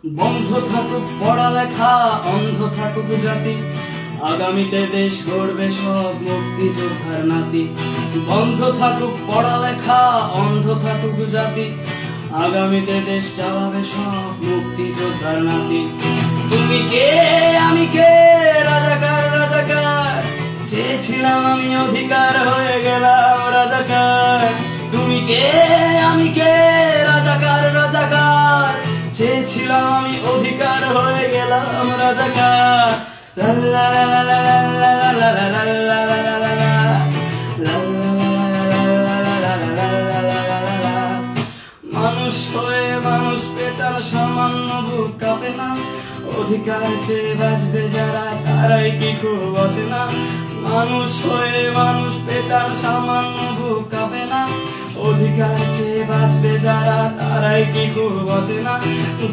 বন্ধ থাকুক পড়ালেখা, অন্ধ থাকুক জাতি, আগামীতে দেশ গড়বে সব মুক্তিযোদ্ধার নাতি। বন্ধ থাকুক পড়ালেখা, অন্ধ থাকুক জাতি, আগামীতে দেশ চালাবে সব মুক্তিযোদ্ধার নাতি। তুমি কে আমি কে, রাজাকার রাজাকার, চেয়েছিলাম আমি অধিকার, হয়ে গেলাম রাজাকার। তুমি কে আমি কে, রাজাকার রাজাকার, চেয়েছিলাম আমি অধিকার, হয়ে গেলাম রাজাকার। মানুষ হয়ে মানুষ পেটার সামান্য বুক কাঁপে না, অধিকার চেয়ে বাঁচবে যারা তারাই কি খুব বসে না। মানুষ হয়ে মানুষ পেটার সামান্য বুক কাঁপে না, অধিকার চেয়ে বাঁচবে যারা তারাই কি খুব বসে না।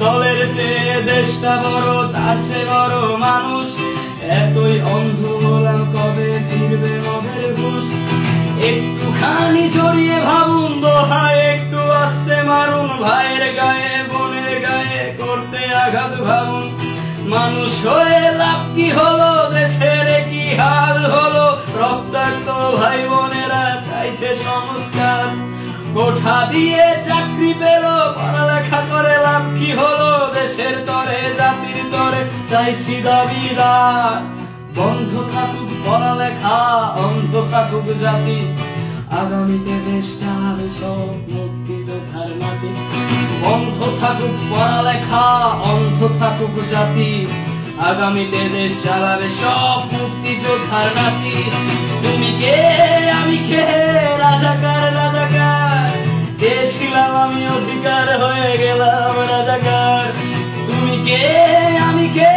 দলের চেয়ে দেশটা বড়, তার চেয়ে বড় মানুষ, এতই অন্ধ হলাম কবে ফিরবে মদের ঘুষ। একটুখানি জড়িয়ে ভাবুন, দোহায় একটু আস্তে মারুন, ভাইয়ের গায়ে বোনের গায়ে করতে আঘাত ভাবুন। মানুষ হয়ে লাভ কি হলো, দেশের কি হাল হলো, রক্তাক্ত ভাই বোনেরা চাইছে সংস্কার। কোঠা দিয়ে চাকরি পেল, পড়ালেখা করে লাভ কি হলো, দেশের তরে জাতির তরে চাইছি দাবিদার। বন্ধ থাকুক পড়ালেখা, অন্ধ থাকুক জাতি, আগামীতে দেশ চালাবে সব মুক্তিযোদ্ধার নাতি। বন্ধ থাকুক পড়ালেখা, অন্ধ থাকুক জাতি, আগামীতে দেশ চালাবে সব মুক্তিযোদ্ধার নাতি। তুমি কে আমি কে, রাজাকার রাজাকার, চেয়েছিলাম আমি অধিকার, হয়ে গেলাম রাজাকার। তুমি কে আমি কে,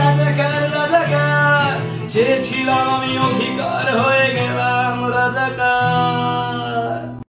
রাজাকার রাজাকার, চেয়েছিলাম আমি অধিকার।